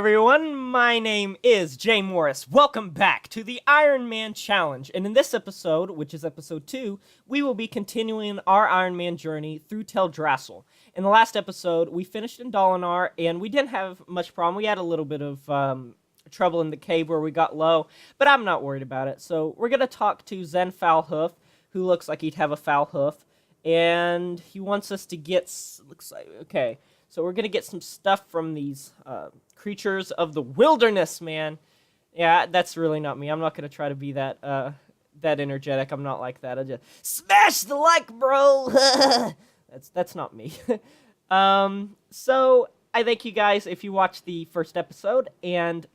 everyone, my name is Jay Morris. Welcome back to the Ironman Challenge, and in this episode, which is episode 2, we will be continuing our Ironman journey through Teldrassil. In the last episode, we finished in Dalinar, and we didn't have much problem. We had a little bit of trouble in the cave where we got low, but I'm not worried about it. So we're going to talk to Zen Foulhoof, who looks like he'd have a foul hoof, and he wants us to get, looks like, okay, so we're going to get some stuff from these creatures of the wilderness, man. Yeah, that's really not me. I'm not going to try to be that that energetic. I'm not like that. I just smash the like, bro. that's not me. So I thank you guys if you watched the first episode, and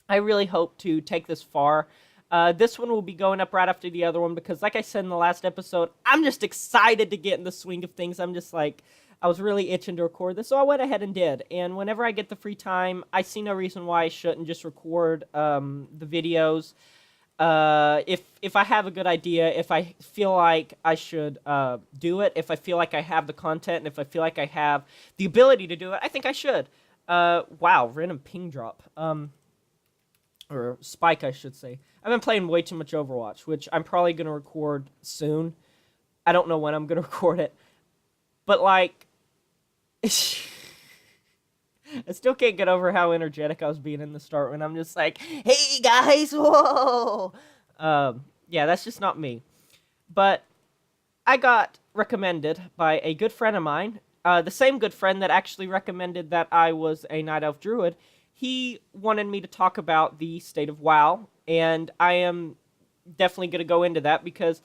I really hope to take this far. This one will be going up right after the other one because, like I said in the last episode, I'm just excited to get in the swing of things. I'm just like, I was really itching to record this, so I went ahead and did. And whenever I get the free time, I see no reason why I shouldn't just record the videos. If I have a good idea, if I feel like I should do it, if I feel like I have the content, and if I feel like I have the ability to do it, I think I should. Wow, random ping drop. Or spike, I should say. I've been playing way too much Overwatch, which I'm probably going to record soon. I don't know when I'm going to record it. But, like, I still can't get over how energetic I was being in the start when I'm just like, hey, guys, whoa! Yeah, that's just not me. But I got recommended by a good friend of mine, the same good friend that actually recommended that I was a Night Elf Druid. He wanted me to talk about the state of WoW, and I am definitely going to go into that because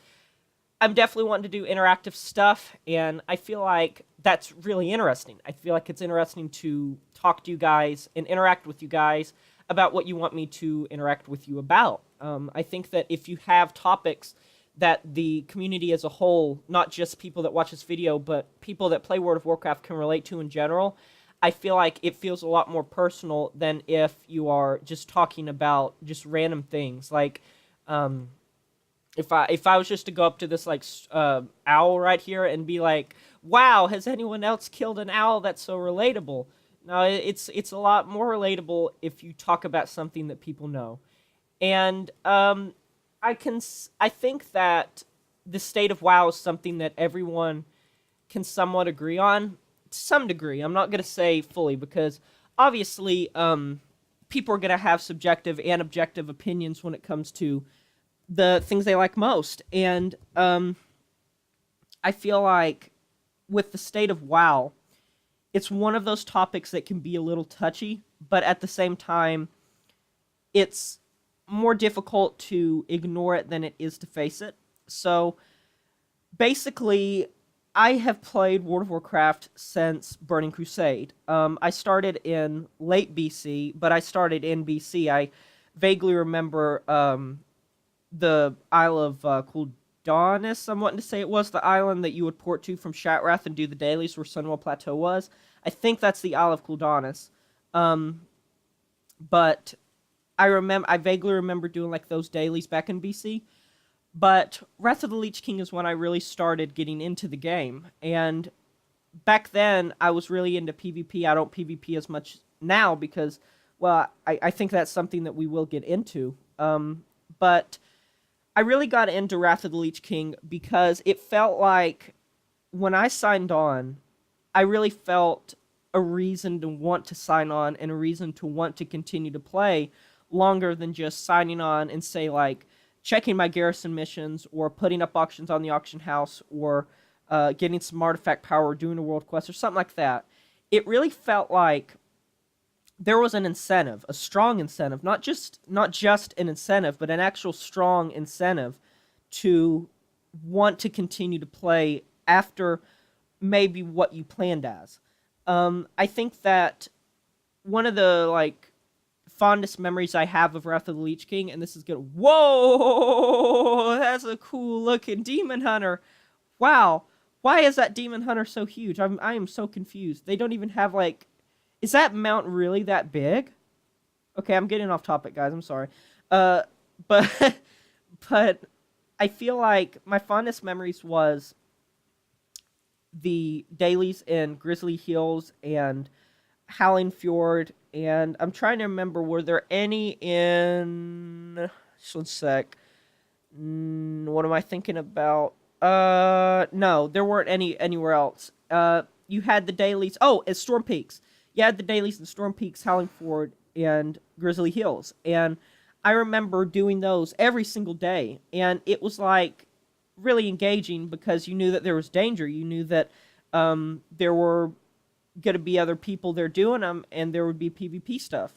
I'm definitely wanting to do interactive stuff, and I feel like that's really interesting. I feel like it's interesting to talk to you guys and interact with you guys about what you want me to interact with you about. I think that if you have topics that the community as a whole, not just people that watch this video, but people that play World of Warcraft can relate to in general, I feel like it feels a lot more personal than if you are just talking about just random things. Like, if I was just to go up to this, like, owl right here and be like, wow, has anyone else killed an owl that's so relatable? No, it's a lot more relatable if you talk about something that people know. And I think that the state of WoW is something that everyone can somewhat agree on, to some degree. I'm not going to say fully because, obviously, people are going to have subjective and objective opinions when it comes to the things they like most. And I feel like with the state of WoW, it's one of those topics that can be a little touchy, but at the same time, it's more difficult to ignore it than it is to face it. So basically, I have played World of Warcraft since Burning Crusade. I started in late BC, but I started in BC. I vaguely remember the Isle of Kuldanis, I'm wanting to say it was, the island that you would port to from Shatrath and do the Dailies where Sunwell Plateau was. I think that's the Isle of Kuldanis. But I vaguely remember doing like those dailies back in BC. But Wrath of the Lich King is when I really started getting into the game. And back then, I was really into PvP. I don't PvP as much now because, well, I think that's something that we will get into. But I really got into Wrath of the Lich King because it felt like when I signed on, I really felt a reason to want to sign on and a reason to want to continue to play longer than just signing on and say, like, checking my garrison missions or putting up auctions on the auction house or getting some artifact power or doing a world quest or something like that. It really felt like there was an incentive, a strong incentive, not just an incentive, but an actual strong incentive to want to continue to play after maybe what you planned as. I think that one of the, like, fondest memories I have of Wrath of the Lich King, and this is good. Whoa, that's a cool looking demon hunter. Wow, why is that demon hunter so huge? I am so confused. They don't even have, like, is that mount really that big? Okay, I'm getting off topic, guys. I'm sorry. But I feel like my fondest memories was the dailies in Grizzly Hills and Howling Fjord, and I'm trying to remember, were there any in... Just one sec. What am I thinking about? No, there weren't any anywhere else. You had the dailies. Oh, it's Storm Peaks. You had the dailies in Storm Peaks, Howling Ford, and Grizzly Hills. And I remember doing those every single day. And it was like really engaging because you knew that there was danger. You knew that there were going to be other people there doing them, and there would be PvP stuff.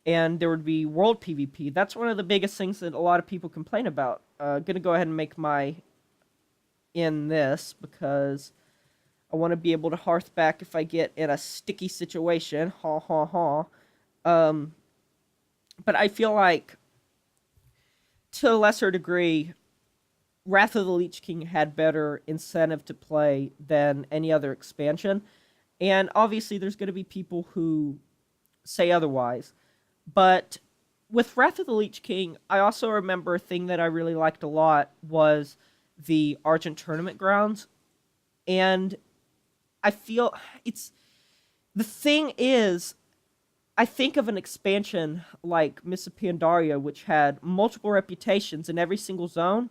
And there would be world PvP. That's one of the biggest things that a lot of people complain about. Gonna go ahead and make my in this because I want to be able to hearth back if I get in a sticky situation. Ha ha ha. But I feel like, to a lesser degree, Wrath of the Lich King had better incentive to play than any other expansion. And obviously there's going to be people who say otherwise. But with Wrath of the Lich King, I also remember a thing that I really liked a lot was the Argent Tournament Grounds. And I feel it's... The thing is, I think of an expansion like Mists of Pandaria, which had multiple reputations in every single zone,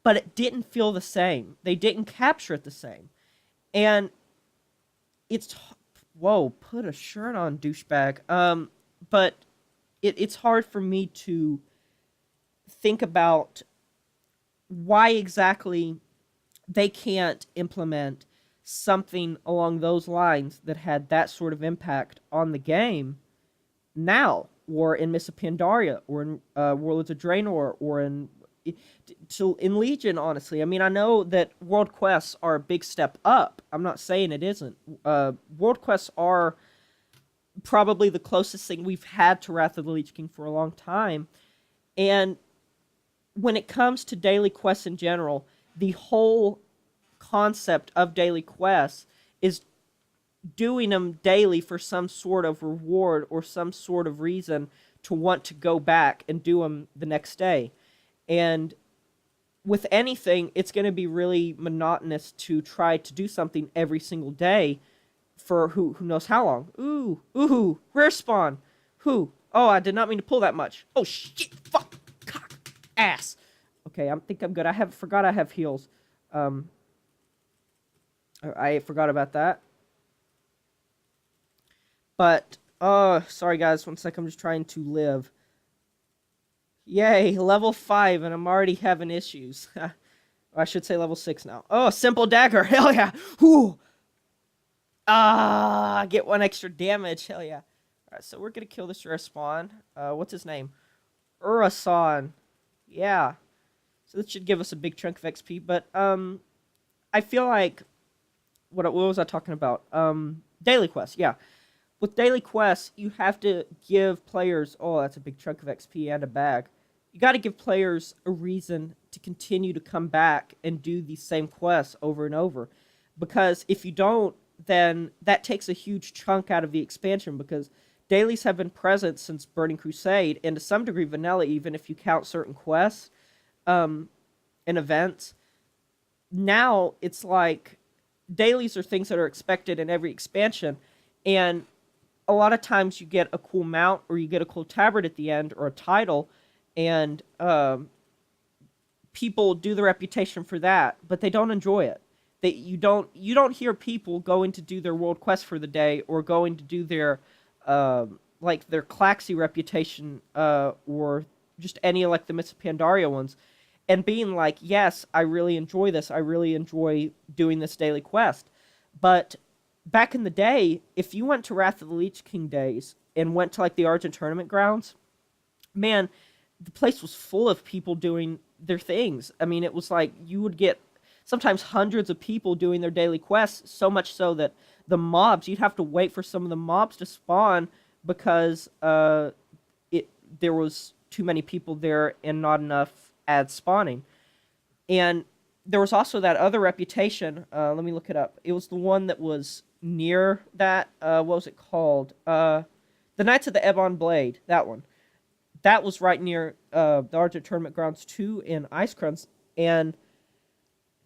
but it didn't feel the same. They didn't capture it the same. And it's... Whoa, put a shirt on, douchebag. But it's hard for me to think about why exactly they can't implement something along those lines that had that sort of impact on the game now, or in Mists of Pandaria, or in Warlords of Draenor, or in Legion, honestly. I mean, I know that world quests are a big step up. I'm not saying it isn't. World quests are probably the closest thing we've had to Wrath of the Lich King for a long time. And when it comes to daily quests in general, the whole concept of daily quests is doing them daily for some sort of reward or some sort of reason to want to go back and do them the next day. And with anything, it's going to be really monotonous to try to do something every single day for who knows how long. Ooh, rare spawn. Oh, I did not mean to pull that much. Oh, shit, fuck, cock, ass. Okay, I think I'm good. Forgot I have heals. I forgot about that. But, sorry guys, one sec, I'm just trying to live. Yay, level 5, and I'm already having issues. I should say level 6 now. Oh, simple dagger, hell yeah. Whew. Get 1 extra damage, hell yeah. Alright, so we're gonna kill this rare spawn. What's his name? Urasan. Yeah. So this should give us a big chunk of XP, but, I feel like, what was I talking about? Daily quests, yeah. With daily quests, you have to give players... Oh, that's a big chunk of XP and a bag. You got to give players a reason to continue to come back and do these same quests over and over. Because if you don't, then that takes a huge chunk out of the expansion, because dailies have been present since Burning Crusade, and to some degree vanilla, even if you count certain quests and events. Now, it's like dailies are things that are expected in every expansion, and a lot of times you get a cool mount or you get a cool tabard at the end or a title, and people do the reputation for that, but they don't enjoy it. You don't hear people going to do their world quest for the day or going to do their like their Claxy reputation or just any like the Mists of Pandaria ones, and being like, yes, I really enjoy this. I really enjoy doing this daily quest. But back in the day, if you went to Wrath of the Lich King days and went to like the Argent Tournament Grounds, man, the place was full of people doing their things. I mean, it was like you would get sometimes hundreds of people doing their daily quests, so much so that the mobs, you'd have to wait for some of the mobs to spawn because there was too many people there and not enough ads spawning. And there was also that other reputation, let me look it up. It was the one that was near that, what was it called? The Knights of the Ebon Blade, that one. That was right near the Argent Tournament Grounds 2 in Icecrunch, and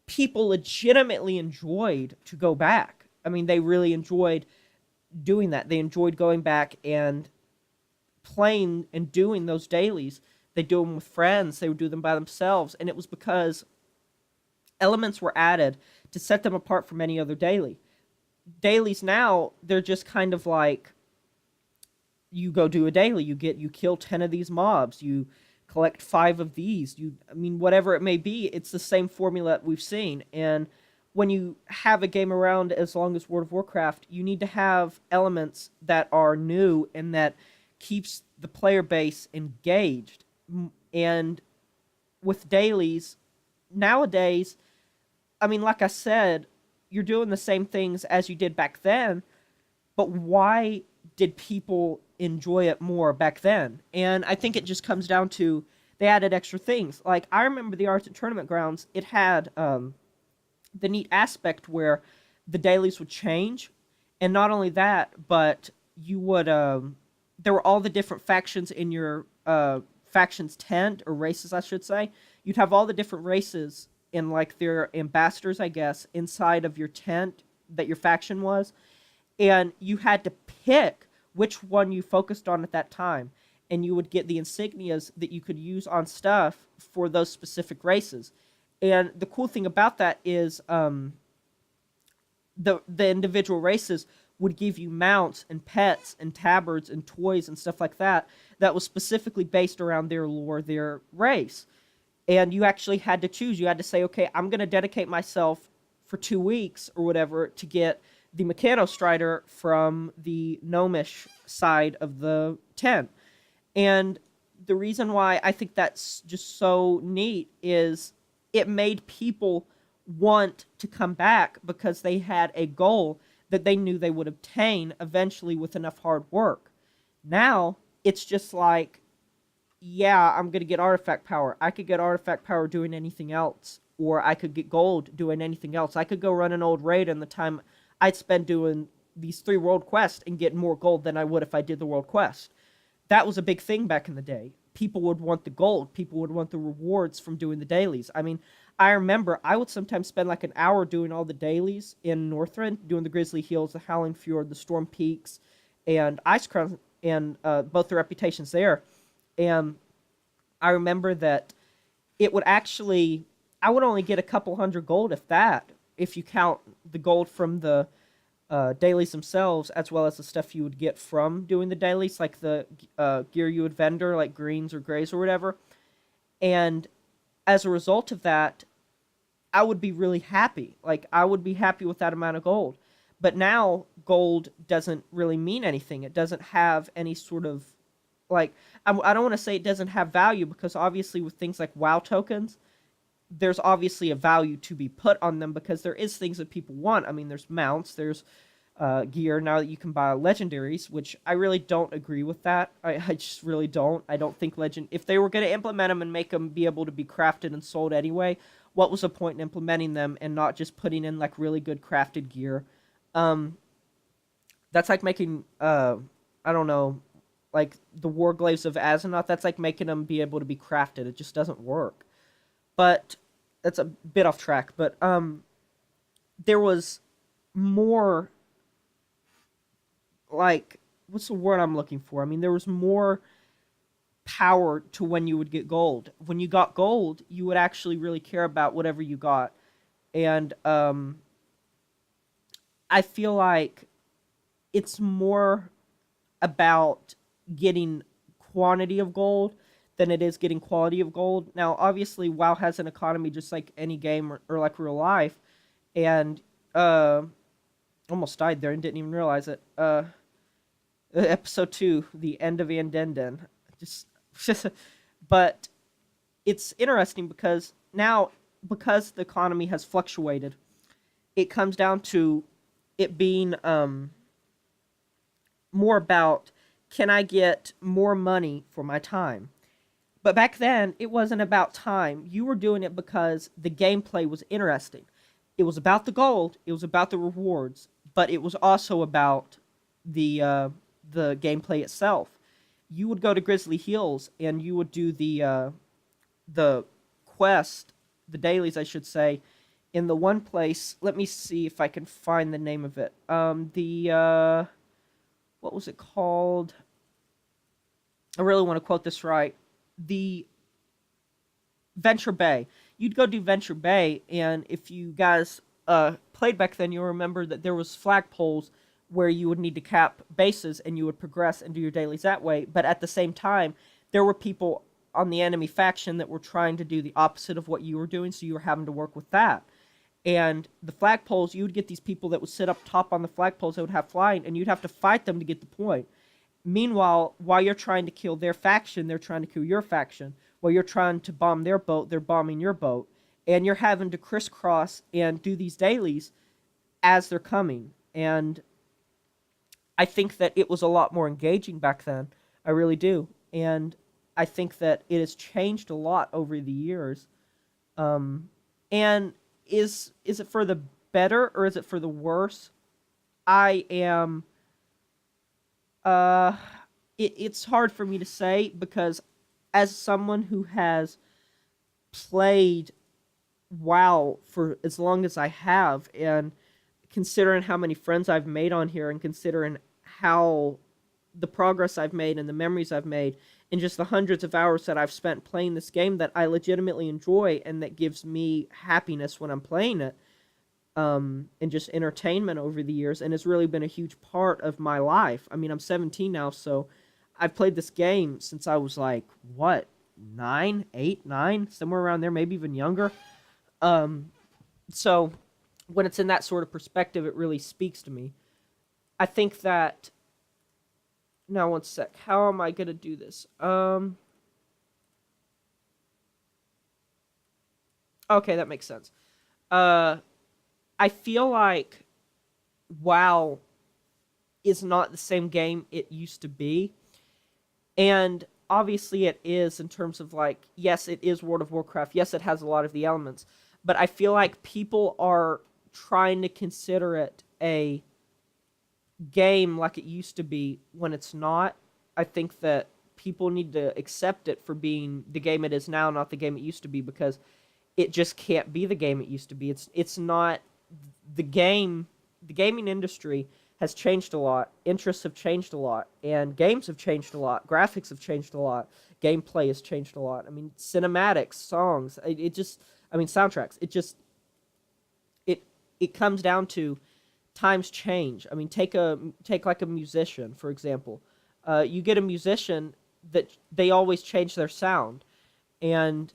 people legitimately enjoyed to go back. I mean, they really enjoyed doing that. They enjoyed going back and playing and doing those dailies. They do them with friends. They would do them by themselves, and it was because elements were added to set them apart from any other daily. Dailies now, they're just kind of like, you go do a daily, you kill 10 of these mobs, you collect 5 of these, I mean, whatever it may be, it's the same formula that we've seen. And when you have a game around as long as World of Warcraft, you need to have elements that are new and that keeps the player base engaged. And with dailies nowadays, I mean, like I said, you're doing the same things as you did back then, but why did people enjoy it more back then? And I think it just comes down to they added extra things. Like, I remember the Arts and Tournament Grounds, it had the neat aspect where the dailies would change. And not only that, but you would, there were all the different factions in your faction's tent, or races, I should say. You'd have all the different races in, like, their ambassadors, I guess, inside of your tent that your faction was. And you had to pick which one you focused on at that time, and you would get the insignias that you could use on stuff for those specific races. And the cool thing about that is the individual races would give you mounts and pets and tabards and toys and stuff like that that was specifically based around their lore, their race. And you actually had to choose. You had to say, okay, I'm going to dedicate myself for 2 weeks or whatever to get the Meccano Strider from the gnomish side of the tent. And the reason why I think that's just so neat is it made people want to come back because they had a goal that they knew they would obtain eventually with enough hard work. Now, it's just like, yeah, I'm going to get artifact power. I could get artifact power doing anything else, or I could get gold doing anything else. I could go run an old raid, and the time I'd spend doing these 3 world quests and get more gold than I would if I did the world quest. That was a big thing back in the day. People would want the gold. People would want the rewards from doing the dailies. I mean, I remember I would sometimes spend like an hour doing all the dailies in Northrend, doing the Grizzly Hills, the Howling Fjord, the Storm Peaks, and Ice Crown, and both the reputations there. And I remember that it would actually, I would only get a couple hundred gold, if that, if you count the gold from the dailies themselves, as well as the stuff you would get from doing the dailies, like the gear you would vendor, like greens or grays or whatever. And as a result of that, I would be really happy. Like, I would be happy with that amount of gold. But now, gold doesn't really mean anything. It doesn't have any sort of, like, I don't want to say it doesn't have value, because obviously with things like WoW tokens, there's obviously a value to be put on them, because there is things that people want. I mean, there's mounts, there's gear now that you can buy legendaries, which I really don't agree with that. I just really don't. I don't think if they were going to implement them and make them be able to be crafted and sold anyway, what was the point in implementing them and not just putting in like really good crafted gear? That's like making I don't know, like the Warglaives of Azeroth. That's like making them be able to be crafted. It just doesn't work. But that's a bit off track. But there was more, like, what's the word I'm looking for? I mean, there was more power to when you would get gold. When you got gold, you would actually really care about whatever you got. And I feel like it's more about getting quantity of gold than it is getting quality of gold. Now, obviously, WoW has an economy just like any game, or like real life. And almost died there and didn't even realize it. Episode 2, the end of Andenden. Just but it's interesting because now, because the economy has fluctuated, it comes down to it being more about, can I get more money for my time? But back then, it wasn't about time. You were doing it because the gameplay was interesting. It was about the gold, it was about the rewards, but it was also about the gameplay itself. You would go to Grizzly Hills and you would do the quest, the dailies, I should say, in the one place. Let me see if I can find the name of it. what was it called? I really want to quote this right. The Venture Bay. You'd go do Venture Bay, and if you guys played back then, you'll remember that there was flagpoles where you would need to cap bases, and you would progress and do your dailies that way. But at the same time, there were people on the enemy faction that were trying to do the opposite of what you were doing, so you were having to work with that. And the flagpoles, you would get these people that would sit up top on the flagpoles that would have flying, and you'd have to fight them to get the point. Meanwhile, while you're trying to kill their faction, they're trying to kill your faction. While you're trying to bomb their boat, they're bombing your boat. And you're having to crisscross and do these dailies as they're coming. And I think that it was a lot more engaging back then. I really do. And I think that it has changed a lot over the years. And is it for the better or is it for the worse? I am it's hard for me to say because as someone who has played WoW for as long as I have, and considering how many friends I've made on here, and considering how the progress I've made and the memories I've made, and just the hundreds of hours that I've spent playing this game that I legitimately enjoy and that gives me happiness when I'm playing it, and just entertainment over the years, and it's really been a huge part of my life. I mean, I'm 17 now, so I've played this game since I was like, what, 9, 8, 9, somewhere around there, maybe even younger. So when it's in that sort of perspective, it really speaks to me. I think that, now one sec, how am I going to do this? Okay, that makes sense. I feel like WoW is not the same game it used to be. And obviously it is in terms of like, yes, it is World of Warcraft. Yes, it has a lot of the elements. But I feel like people are trying to consider it a game like it used to be when it's not. I think that people need to accept it for being the game it is now, not the game it used to be, because it just can't be the game it used to be. It's not the game. The gaming industry has changed a lot. Interests have changed a lot, and games have changed a lot. Graphics have changed a lot. Gameplay has changed a lot. I mean, cinematics, songs. It just. I mean, soundtracks. It comes down to times change. I mean, take like a musician, for example. You get a musician that they always change their sound, and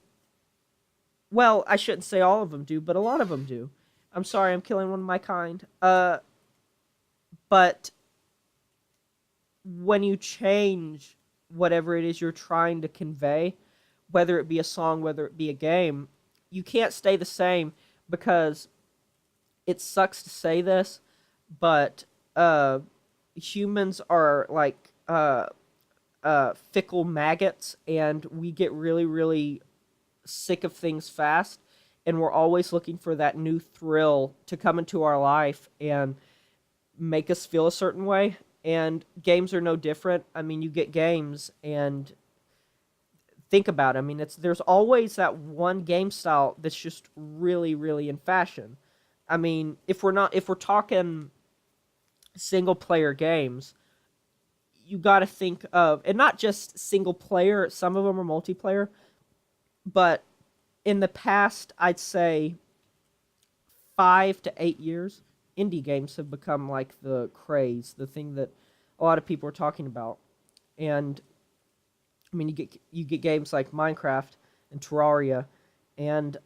well, I shouldn't say all of them do, but a lot of them do. I'm sorry, I'm killing one of my kind. But when you change whatever it is you're trying to convey, whether it be a song, whether it be a game, you can't stay the same, because it sucks to say this, but humans are like fickle maggots, and we get really, really sick of things fast, and we're always looking for that new thrill to come into our life and make us feel a certain way. And games are no different. I mean, you get games, and think about it. I mean, there's always that one game style that's just really, really in fashion. I mean, if we're talking single player games, you got to think of, and not just single player, some of them are multiplayer, but in the past, I'd say 5 to 8 years, indie games have become like the craze, the thing that a lot of people are talking about. And I mean, you get games like Minecraft and Terraria, and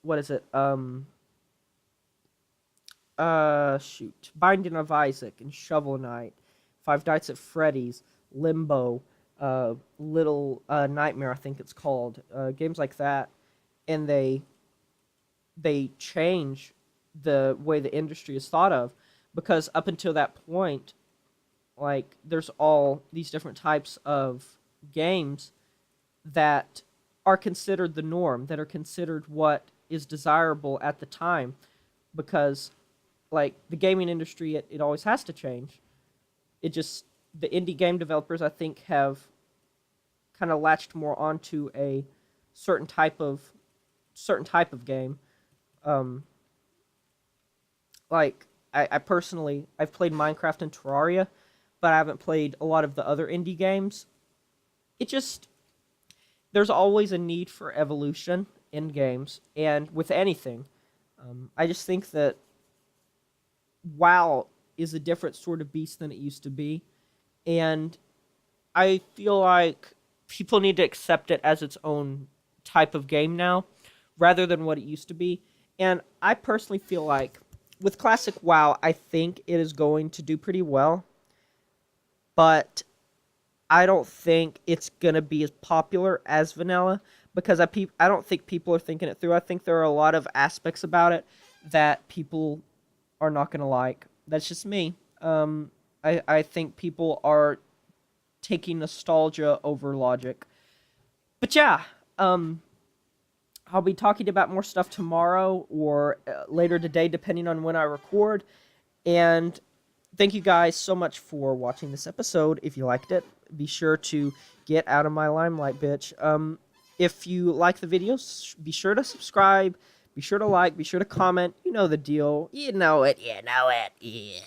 what is it? Binding of Isaac and Shovel Knight, Five Nights at Freddy's, Limbo, Little Nightmare, I think it's called. Games like that, and they change the way the industry is thought of, because up until that point, like, there's all these different types of games that are considered the norm, that are considered what is desirable at the time, because like the gaming industry, it always has to change. It just, the indie game developers, I think, have kind of latched more onto a certain type of game. Like I personally, I've played Minecraft and Terraria, but I haven't played a lot of the other indie games. It just, there's always a need for evolution in games, and with anything. I just think that WoW is a different sort of beast than it used to be, and I feel like people need to accept it as its own type of game now, rather than what it used to be. And I personally feel like with Classic WoW, I think it is going to do pretty well, but I don't think it's gonna be as popular as vanilla because I don't think people are thinking it through. I think there are a lot of aspects about it that people are not gonna like. That's just me. I think people are taking nostalgia over logic. But yeah, I'll be talking about more stuff tomorrow or later today, depending on when I record. And thank you guys so much for watching this episode. If you liked it, be sure to get out of my limelight, bitch. If you like the videos, be sure to subscribe. Be sure to like. Be sure to comment. You know the deal. You know it. You know it. Yeah.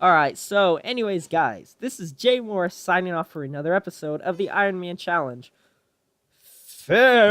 Alright, so anyways, guys, this is Jay Morris signing off for another episode of the Ironman Challenge. Farewell!